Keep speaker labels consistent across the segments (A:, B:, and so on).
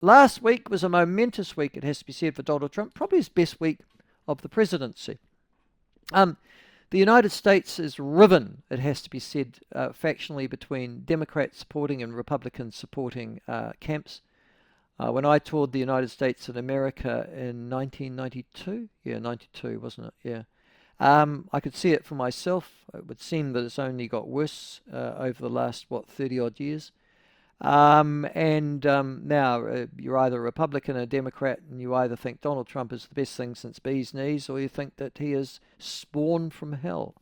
A: last week was a momentous week, it has to be said, for Donald Trump, probably his best week of the presidency. The United States is riven, it has to be said, factionally between Democrats supporting and Republicans supporting camps. When I toured the United States and America in 1992, yeah, 92, wasn't it? Yeah. I could see it for myself. It would seem that it's only got worse over the last, 30 odd years. Now you're either a Republican or a Democrat, and you either think Donald Trump is the best thing since bee's knees, or you think that he is spawned from hell,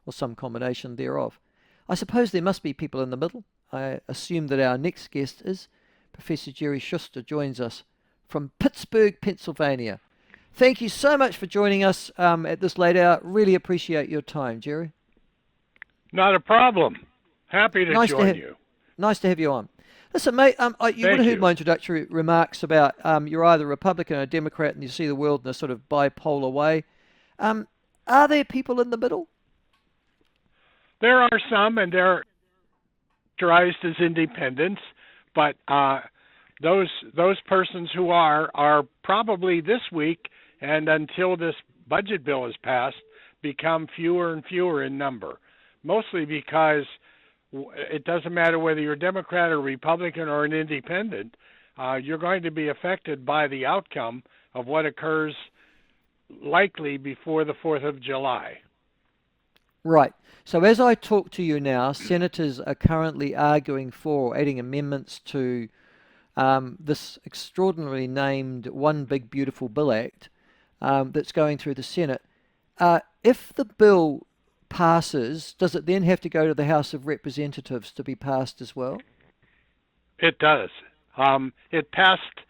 A: or some combination thereof. I suppose there must be people in the middle. I assume that our next guest is Professor Jerry Shuster, joins us from Pittsburgh, Pennsylvania. Thank you so much for joining us at this late hour. Really appreciate your time, Jerry.
B: Not a problem. Happy to join you.
A: Nice to have you on. Listen, mate, you would have heard my introductory remarks about you're either a Republican or a Democrat, and you see the world in a sort of bipolar way. Are there people in the middle?
B: There are some, and they're characterized as independents, but those persons who are probably this week and until this budget bill is passed become fewer and fewer in number, mostly because it doesn't matter whether you're a Democrat or Republican or an independent, you're going to be affected by the outcome of what occurs likely before the 4th of July.
A: Right. So as I talk to you now, senators are currently arguing for adding amendments to this extraordinarily named One Big Beautiful Bill Act that's going through the Senate. If the bill passes, does it then have to go to the House of Representatives to be passed as well?
B: It does. It passed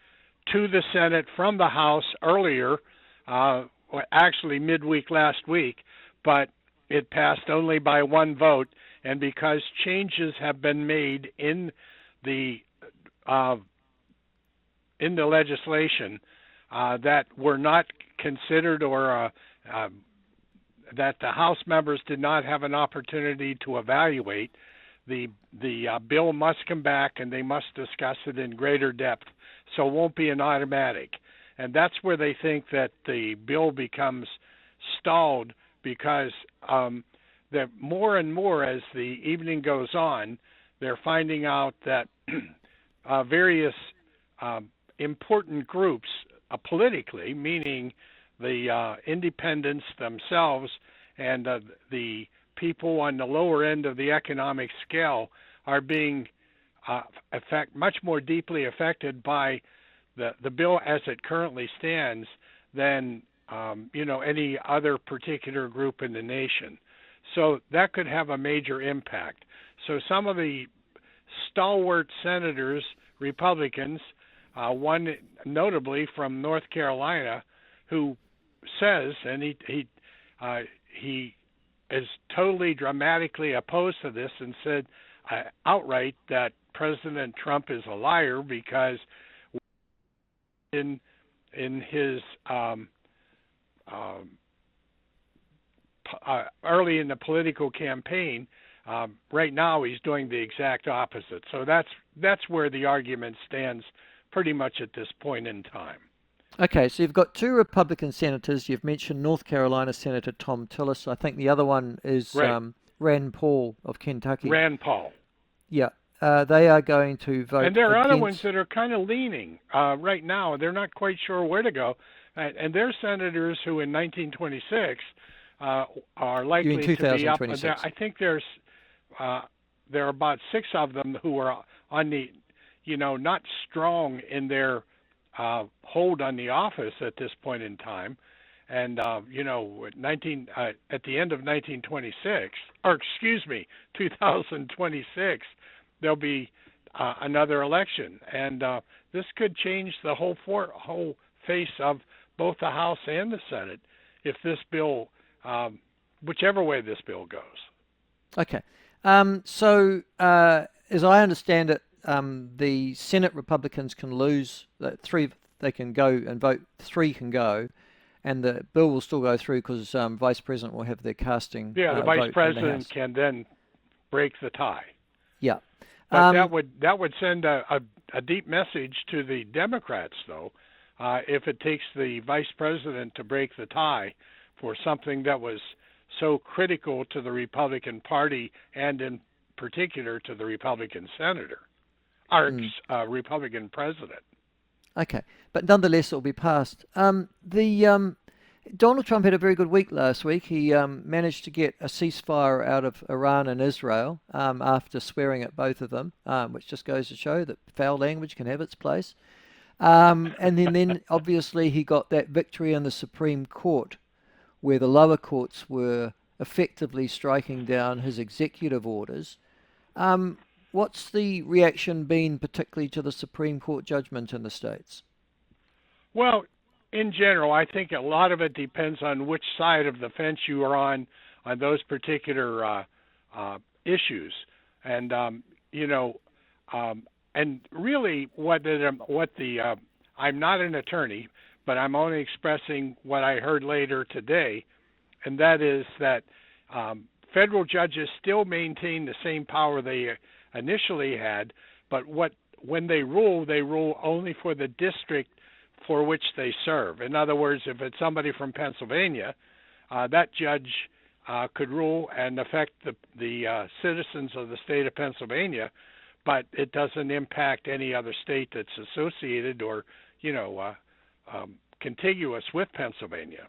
B: to the Senate from the House earlier, actually midweek last week, but it passed only by one vote, and because changes have been made in the legislation that were not considered or that the House members did not have an opportunity to evaluate, the bill must come back and they must discuss it in greater depth, so it won't be an automatic. And that's where they think that the bill becomes stalled, because that more and more as the evening goes on, they're finding out that various important groups politically, meaning the independents themselves and the people on the lower end of the economic scale, are being much more deeply affected by the bill as it currently stands than any other particular group in the nation. So that could have a major impact. So some of the stalwart senators, Republicans, one notably from North Carolina, who says, and he is totally dramatically opposed to this, and said outright that President Trump is a liar, because in his early in the political campaign, right now he's doing the exact opposite. So that's where the argument stands pretty much at this point in time.
A: Okay, so you've got two Republican senators. You've mentioned North Carolina Senator Tom Tillis. I think the other one is
B: right.
A: Rand Paul of Kentucky.
B: Rand Paul.
A: Yeah, they are going to vote.
B: And there are other ones that are kind of leaning right now. They're not quite sure where to go. And they're senators who in 1926 are likely to be up. I think there are about 6 of them who are on the, not strong in their hold on the office at this point in time. And, at the end of 2026, there'll be another election. And this could change the whole face of both the House and the Senate if this bill, whichever way this bill goes.
A: Okay. So as I understand it, the Senate Republicans can lose. 3, they can go and vote. 3 can go, and the bill will still go through because Vice President will have their casting.
B: Yeah, the Vice President can then break the tie.
A: Yeah,
B: but that would send a a deep message to the Democrats, though, if it takes the vice president to break the tie for something that was so critical to the Republican Party and in particular to the Republican senator, or Republican president.
A: Okay, but nonetheless, it will be passed. Donald Trump had a very good week last week. He managed to get a ceasefire out of Iran and Israel after swearing at both of them, which just goes to show that foul language can have its place. And then obviously he got that victory in the Supreme Court, where the lower courts were effectively striking down his executive orders. What's the reaction been, particularly to the Supreme Court judgment in the States?
B: Well, in general, I think a lot of it depends on which side of the fence you are on those particular issues, and and really I'm not an attorney, but I'm only expressing what I heard later today, and that is that federal judges still maintain the same power they initially had, but when they rule only for the district for which they serve. In other words, if it's somebody from Pennsylvania, that judge could rule and affect the citizens of the state of Pennsylvania, but it doesn't impact any other state that's associated or, contiguous with Pennsylvania.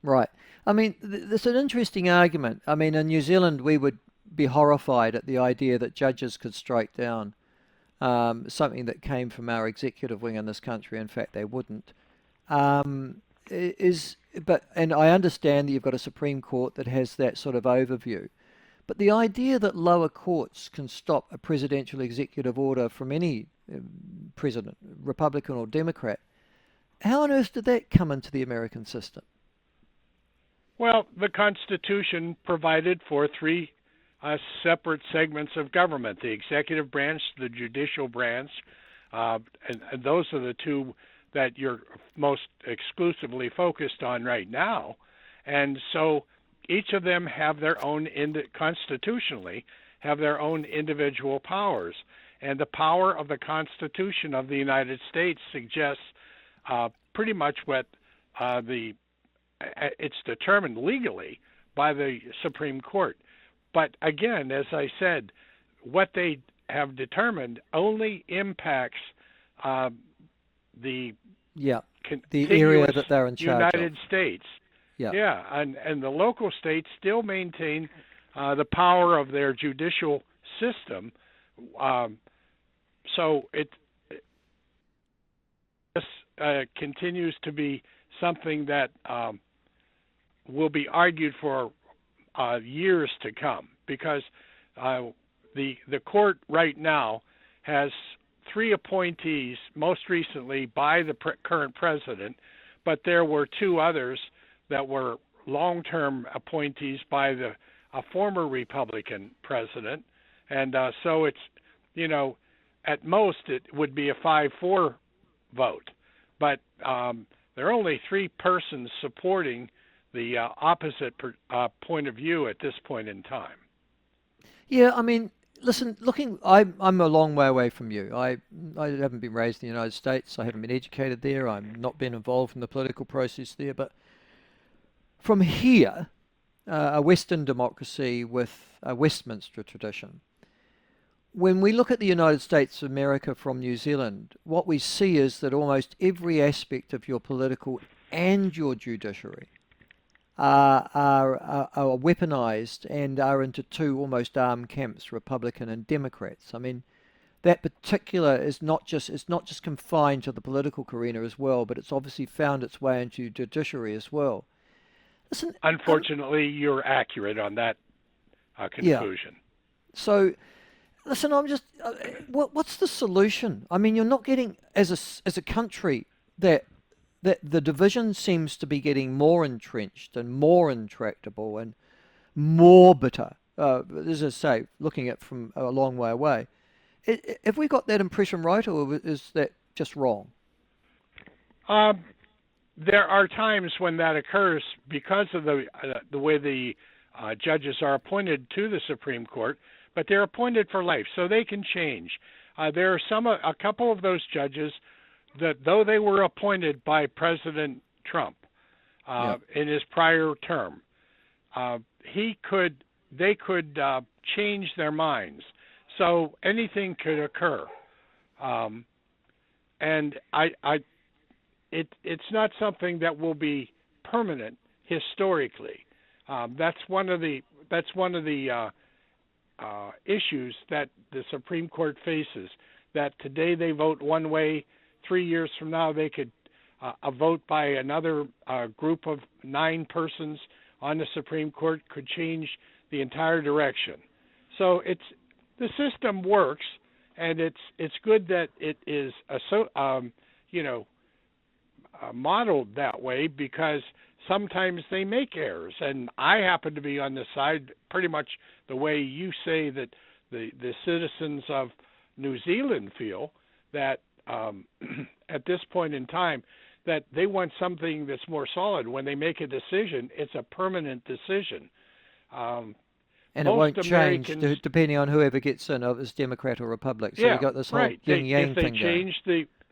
A: Right. I mean, there's an interesting argument. I mean, in New Zealand, we would be horrified at the idea that judges could strike down something that came from our executive wing in this country. In fact, they wouldn't. And I understand that you've got a Supreme Court that has that sort of overview. But the idea that lower courts can stop a presidential executive order from any president, Republican or Democrat, how on earth did that come into the American system?
B: Well, the Constitution provided for three separate segments of government: the executive branch, the judicial branch, and those are the two that you're most exclusively focused on right now. And so each of them have their own, constitutionally, have their own individual powers. And the power of the Constitution of the United States suggests pretty much what it's determined legally by the Supreme Court. But again, as I said, what they have determined only impacts the
A: area that they're in charge
B: United
A: of.
B: States.
A: Yeah,
B: and the local states still maintain the power of their judicial system. So this continues to be something that will be argued for years to come, because the court right now has three appointees, most recently by the current president, but there were two others that were long-term appointees by a former Republican president, and so it's, at most it would be a 5-4 vote, but there are only three persons supporting the opposite point of view at this point in time.
A: Yeah, I mean, listen, I'm a long way away from you. I haven't been raised in the United States. I haven't been educated there. I've not been involved in the political process there. But from here, a Western democracy with a Westminster tradition, when we look at the United States of America from New Zealand, what we see is that almost every aspect of your political and your judiciary are weaponized and are into two almost armed camps, Republican and Democrats. I mean, that particular is not just confined to the political arena as well, but it's obviously found its way into judiciary as well. Listen,
B: unfortunately, you're accurate on that conclusion.
A: Yeah. So, listen, I'm just, what's the solution? I mean, you're not getting, as a country, that the division seems to be getting more entrenched and more intractable and more bitter. As I say, looking at from a long way away, have we got that impression right, or is that just wrong?
B: There are times when that occurs because of the way the judges are appointed to the Supreme Court, but they're appointed for life, so they can change. There are a couple of those judges that, though they were appointed by President Trump in his prior term, they could change their minds. So anything could occur, and it's not something that will be permanent historically. That's one of the issues that the Supreme Court faces. That today they vote one way, 3 years from now they could a vote by another group of 9 persons on the Supreme Court could change the entire direction. So the system works, and it's good that it is modeled that way, because sometimes they make errors, and I happen to be on the side pretty much the way you say that the citizens of New Zealand feel, that at this point in time that they want something that's more solid. When they make a decision, it's a permanent decision.
A: And it won't change depending on whoever gets in, if it's Democrat or Republic. So we got this whole yin-yang thing
B: If they change